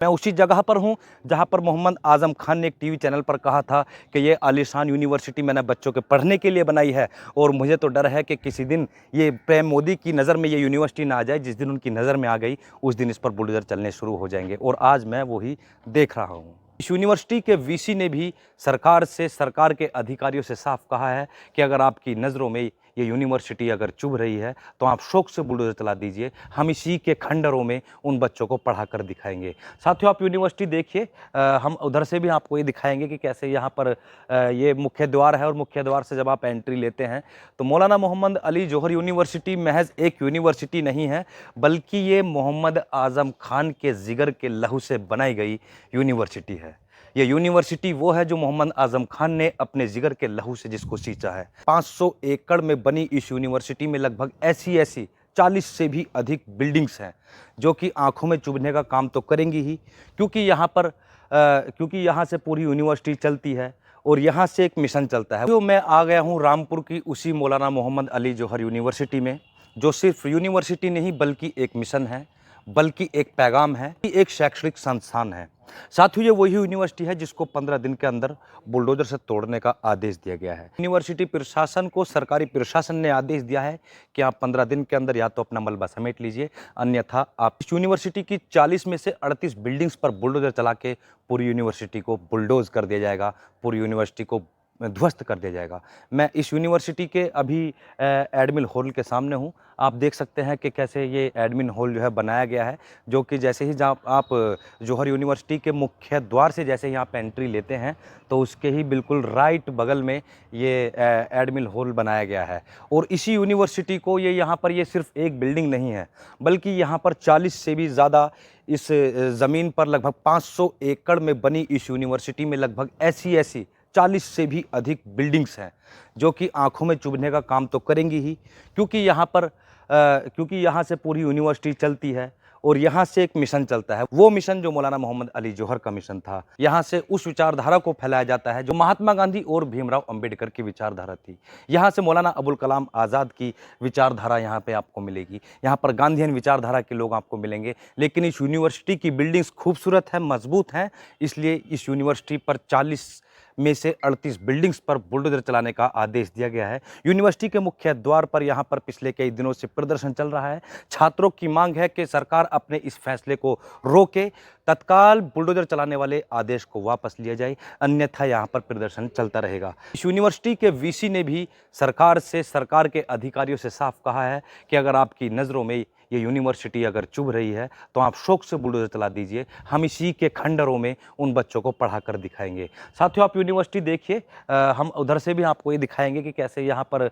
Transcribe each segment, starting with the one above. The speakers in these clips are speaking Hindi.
मैं उसी जगह पर हूं जहां पर मोहम्मद आजम खान ने एक टीवी चैनल पर कहा था कि ये आलीशान यूनिवर्सिटी मैंने बच्चों के पढ़ने के लिए बनाई है और मुझे तो डर है कि किसी दिन ये पीएम मोदी की नज़र में ये यूनिवर्सिटी ना आ जाए। जिस दिन उनकी नज़र में आ गई उस दिन इस पर बुलडोजर चलने शुरू हो जाएंगे और आज मैं वही देख रहा हूँ। इस यूनिवर्सिटी के वीसी ने भी सरकार के अधिकारियों से साफ कहा है कि अगर आपकी नज़रों में ये यूनिवर्सिटी अगर चुभ रही है तो आप शौक से बुलडोजर चला दीजिए, हम इसी के खंडरों में उन बच्चों को पढ़ा कर दिखाएंगे। साथियों, आप यूनिवर्सिटी देखिए, हम उधर से भी आपको ये दिखाएंगे कि कैसे यहाँ पर ये मुख्य द्वार है और मुख्य द्वार से जब आप एंट्री लेते हैं तो मौलाना मोहम्मद अली जौहर यूनिवर्सिटी महज एक यूनिवर्सिटी नहीं है, बल्कि ये मोहम्मद आजम खान के जिगर के लहू से बनाई गई यूनिवर्सिटी है। ये यूनिवर्सिटी वो है जो मोहम्मद आजम खान ने अपने जिगर के लहू से जिसको सींचा है। 500 एकड़ में बनी इस यूनिवर्सिटी में लगभग ऐसी 40 से भी अधिक बिल्डिंग्स हैं जो कि आंखों में चुभने का काम तो करेंगी ही, क्योंकि यहाँ से पूरी यूनिवर्सिटी चलती है और यहाँ से एक मिशन चलता है। तो मैं आ गया हूँ रामपुर की उसी मौलाना मोहम्मद अली जौहर यूनिवर्सिटी में, जो सिर्फ यूनिवर्सिटी नहीं बल्कि एक मिशन है, बल्कि एक पैगाम है, एक शैक्षणिक संस्थान है। साथियों, ये वही यूनिवर्सिटी है जिसको 15 दिन के अंदर बुलडोजर से तोड़ने का आदेश दिया गया है। यूनिवर्सिटी प्रशासन को सरकारी प्रशासन ने आदेश दिया है कि आप 15 दिन के अंदर या तो अपना मलबा समेट लीजिए, अन्यथा आप इस यूनिवर्सिटी की 40 में से 38 बिल्डिंग्स पर बुलडोजर चला के पूरी यूनिवर्सिटी को बुलडोज कर दिया जाएगा, पूरी यूनिवर्सिटी को ध्वस्त कर दिया जाएगा। मैं इस यूनिवर्सिटी के अभी एडमिन हॉल के सामने हूँ। आप देख सकते हैं कि कैसे ये एडमिन हॉल जो है बनाया गया है, जो कि जैसे ही जहाँ आप जौहर यूनिवर्सिटी के मुख्य द्वार से जैसे ही आप एंट्री लेते हैं तो उसके ही बिल्कुल राइट बगल में ये एडमिन हॉल बनाया गया है। और इसी यूनिवर्सिटी को यहाँ पर ये सिर्फ एक बिल्डिंग नहीं है, बल्कि यहाँ पर 40 से भी ज़्यादा इस ज़मीन पर लगभग 500 एकड़ में बनी इस यूनिवर्सिटी में लगभग ऐसी 40 से भी अधिक बिल्डिंग्स हैं जो कि आंखों में चुभने का काम तो करेंगी ही, क्योंकि यहाँ से पूरी यूनिवर्सिटी चलती है और यहाँ से एक मिशन चलता है। वो मिशन जो मौलाना मोहम्मद अली जौहर का मिशन था। यहाँ से उस विचारधारा को फैलाया जाता है जो महात्मा गांधी और भीमराव अंबेडकर की विचारधारा थी। यहाँ से मौलाना अबुल कलाम आज़ाद की विचारधारा यहाँ पे आपको मिलेगी। यहाँ पर गांधीयन विचारधारा के लोग आपको मिलेंगे। लेकिन इस यूनिवर्सिटी की बिल्डिंग्स खूबसूरत है, मजबूत हैं, इसलिए इस यूनिवर्सिटी पर 40 में से 38 बिल्डिंग्स पर बुलडोजर चलाने का आदेश दिया गया है। यूनिवर्सिटी के मुख्य द्वार पर यहाँ पर पिछले कई दिनों से प्रदर्शन चल रहा है। छात्रों की मांग है कि सरकार अपने इस फैसले को रोके, तत्काल बुलडोजर चलाने वाले आदेश को वापस लिया जाए, अन्यथा यहाँ पर प्रदर्शन चलता रहेगा। इस यूनिवर्सिटी के वीसी ने भी सरकार के अधिकारियों से साफ कहा है कि अगर आपकी नज़रों में ये यूनिवर्सिटी अगर चुभ रही है तो आप शौक से बुलडोजर चला दीजिए, हम इसी के खंडरों में उन बच्चों को पढ़ा कर दिखाएंगे। साथियों, आप यूनिवर्सिटी देखिए, हम उधर से भी आपको ये दिखाएंगे कि कैसे यहाँ पर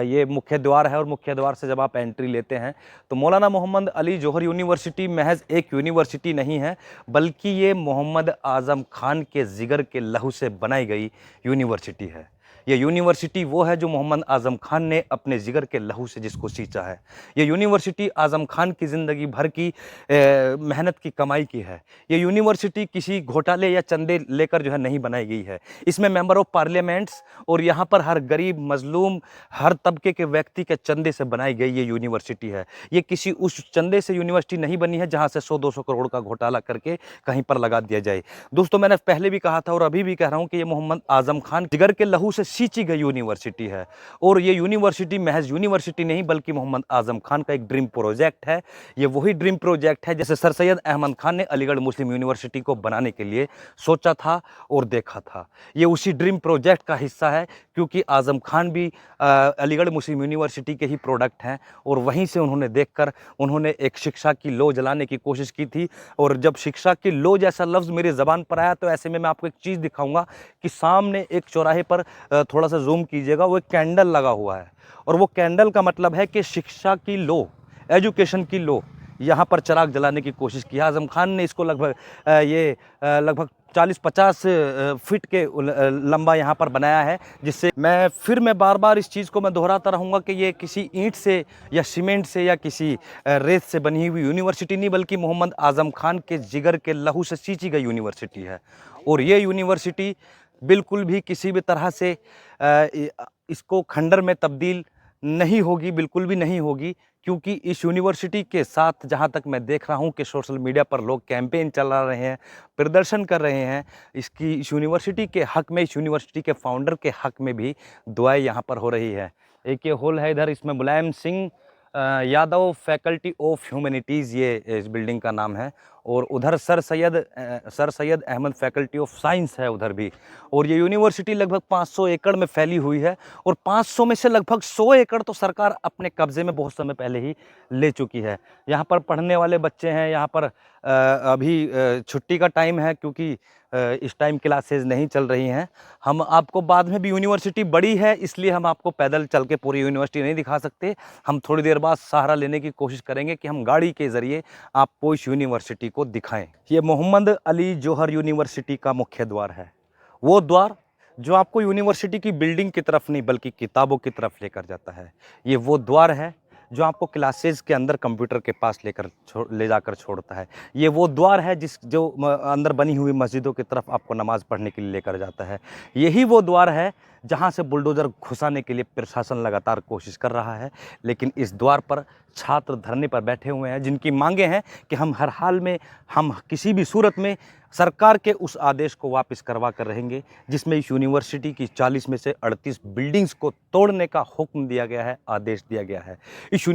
ये मुख्य द्वार है और मुख्य द्वार से जब आप एंट्री लेते हैं तो मौलाना मोहम्मद अली जौहर यूनिवर्सिटी महज एक यूनिवर्सिटी नहीं है, बल्कि ये मोहम्मद आजम खान के जिगर के लहू से बनाई गई यूनिवर्सिटी है। ये यूनिवर्सिटी वो है जो मोहम्मद आजम खान ने अपने जिगर के लहू से जिसको सींचा है। ये यूनिवर्सिटी आजम खान की ज़िंदगी भर की मेहनत की कमाई की है। ये यूनिवर्सिटी किसी घोटाले या चंदे लेकर जो है नहीं बनाई गई है। इसमें मेंबर ऑफ पार्लियामेंट्स और यहाँ पर हर गरीब मजलूम हर तबके के व्यक्ति के चंदे से बनाई गई ये यूनिवर्सिटी है। ये किसी उस चंदे से यूनिवर्सिटी नहीं बनी है जहाँ से 100-200 करोड़ का घोटाला करके कहीं पर लगा दिया जाए। दोस्तों, मैंने पहले भी कहा था और अभी भी कह रहा हूँ कि ये मोहम्मद आजम खान जिगर के लहू से सींची गई यूनिवर्सिटी है। और ये यूनिवर्सिटी महज यूनिवर्सिटी नहीं बल्कि मोहम्मद आजम खान का एक ड्रीम प्रोजेक्ट है। ये वही ड्रीम प्रोजेक्ट है जैसे सर सैयद अहमद खान ने अलीगढ़ मुस्लिम यूनिवर्सिटी को बनाने के लिए सोचा था और देखा था। ये उसी ड्रीम प्रोजेक्ट का हिस्सा है, क्योंकि आजम खान भी अलीगढ़ मुस्लिम यूनिवर्सिटी के ही प्रोडक्ट हैं और वहीं से उन्होंने देखकर उन्होंने एक शिक्षा की लौ जलाने की कोशिश की थी। और जब शिक्षा की लौ जैसा लफ्ज़ मेरी ज़बान पर आया तो ऐसे में मैं आपको एक चीज़ दिखाऊंगा कि सामने एक चौराहे पर थोड़ा सा जूम कीजिएगा, वो एक कैंडल लगा हुआ है और वो कैंडल का मतलब है कि शिक्षा की लौ, एजुकेशन की लौ, यहाँ पर चिराग जलाने की कोशिश की। आजम खान ने इसको लगभग 40-50 फीट के लंबा यहाँ पर बनाया है, जिससे मैं बार बार इस चीज़ को मैं दोहराता रहूँगा कि ये किसी ईंट से या सीमेंट से या किसी रेत से बनी हुई यूनिवर्सिटी नहीं, बल्कि मोहम्मद आजम खान के जिगर के लहू से सींची गई यूनिवर्सिटी है। और ये यूनिवर्सिटी बिल्कुल भी किसी भी तरह से इसको खंडर में तब्दील नहीं होगी, बिल्कुल भी नहीं होगी, क्योंकि इस यूनिवर्सिटी के साथ जहाँ तक मैं देख रहा हूँ कि सोशल मीडिया पर लोग कैंपेन चला रहे हैं, प्रदर्शन कर रहे हैं, इस यूनिवर्सिटी के हक़ में, इस यूनिवर्सिटी के फाउंडर के हक़ में भी दुआएँ यहाँ पर हो रही है। एक ये हॉल है इधर, इसमें Mulayam Singh Yadav faculty of humanities ये इस बिल्डिंग का नाम है, और उधर sir Syed Ahmad faculty of science है उधर भी। और ये यूनिवर्सिटी लगभग 500 एकड़ में फैली हुई है, और 500 में से लगभग 100 एकड़ तो सरकार अपने कब्जे में बहुत समय पहले ही ले चुकी है। यहाँ पर पढ़ने वाले बच्चे हैं, यहाँ पर अभी छुट्टी का टाइम है, क्योंकि इस टाइम क्लासेस नहीं चल रही हैं। हम आपको बाद में भी, यूनिवर्सिटी बड़ी है इसलिए हम आपको पैदल चल के पूरी यूनिवर्सिटी नहीं दिखा सकते। हम थोड़ी देर बाद सहारा लेने की कोशिश करेंगे कि हम गाड़ी के ज़रिए आपको इस यूनिवर्सिटी को दिखाएं। ये मोहम्मद अली जौहर यूनिवर्सिटी का मुख्य द्वार है, वो द्वार जो आपको यूनिवर्सिटी की बिल्डिंग की तरफ नहीं बल्कि किताबों की तरफ लेकर जाता है। ये वो द्वार है जो आपको क्लासेस के अंदर कंप्यूटर के पास ले जाकर छोड़ता है। ये वो द्वार है जो अंदर बनी हुई मस्जिदों की तरफ आपको नमाज़ पढ़ने के लिए लेकर जाता है। यही वो द्वार है जहाँ से बुलडोज़र घुसाने के लिए प्रशासन लगातार कोशिश कर रहा है, लेकिन इस द्वार पर छात्र धरने पर बैठे हुए हैं, जिनकी मांगे हैं कि हम हर हाल में, हम किसी भी सूरत में सरकार के उस आदेश को वापस करवा कर रहेंगे जिसमें इस यूनिवर्सिटी की 40 में से 38 बिल्डिंग्स को तोड़ने का हुक्म दिया गया है, आदेश दिया गया है। इस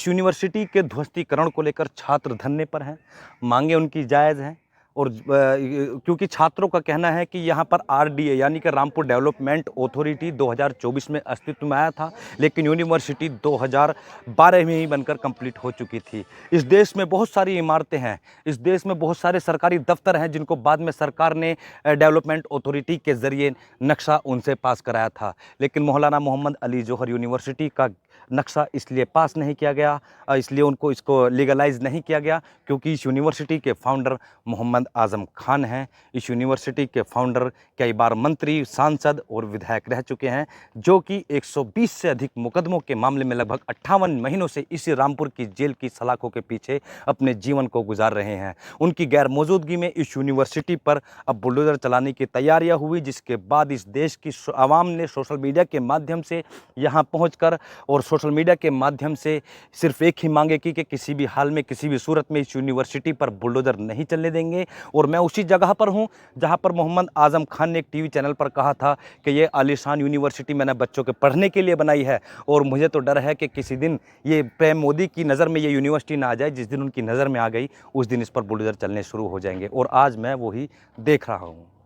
यूनिवर्सिटी के ध्वस्तीकरण को लेकर छात्र धरने पर हैं, मांगे उनकी जायज़ हैं। और क्योंकि छात्रों का कहना है कि यहाँ पर आरडीए यानी कि रामपुर डेवलपमेंट अथॉरिटी 2024 में अस्तित्व में आया था, लेकिन यूनिवर्सिटी 2012 में ही बनकर कंप्लीट हो चुकी थी। इस देश में बहुत सारी इमारतें हैं, इस देश में बहुत सारे सरकारी दफ्तर हैं जिनको बाद में सरकार ने डेवलपमेंट अथॉरिटी के ज़रिए नक्शा उनसे पास कराया था, लेकिन मौलाना मोहम्मद अली जौहर यूनिवर्सिटी का नक्शा इसलिए पास नहीं किया गया, इसलिए उनको इसको लीगलाइज़ नहीं किया गया क्योंकि इस यूनिवर्सिटी के फाउंडर मोहम्मद आज़म खान हैं। इस यूनिवर्सिटी के फाउंडर कई बार मंत्री, सांसद और विधायक रह चुके हैं, जो कि 120 से अधिक मुकदमों के मामले में लगभग 58 महीनों से इसी रामपुर की जेल की सलाखों के पीछे अपने जीवन को गुजार रहे हैं। उनकी गैर मौजूदगी में इस यूनिवर्सिटी पर अब बुलडोज़र चलाने की तैयारियां हुई, जिसके बाद इस देश की आवाम ने सोशल मीडिया के माध्यम से यहाँ पहुँचकर और सोशल मीडिया के माध्यम से सिर्फ एक ही मांगे की कि किसी भी हाल में, किसी भी सूरत में इस यूनिवर्सिटी पर बुलडोज़र नहीं चलने देंगे। और मैं उसी जगह पर हूँ जहाँ पर मोहम्मद आज़म खान ने एक टीवी चैनल पर कहा था कि ये आलीशान यूनिवर्सिटी मैंने बच्चों के पढ़ने के लिए बनाई है, और मुझे तो डर है कि किसी दिन ये पीएम मोदी की नज़र में ये यूनिवर्सिटी ना आ जाए। जिस दिन उनकी नज़र में आ गई उस दिन इस पर बुलडोज़र चलने शुरू हो जाएंगे, और आज मैं वही देख रहा हूँ।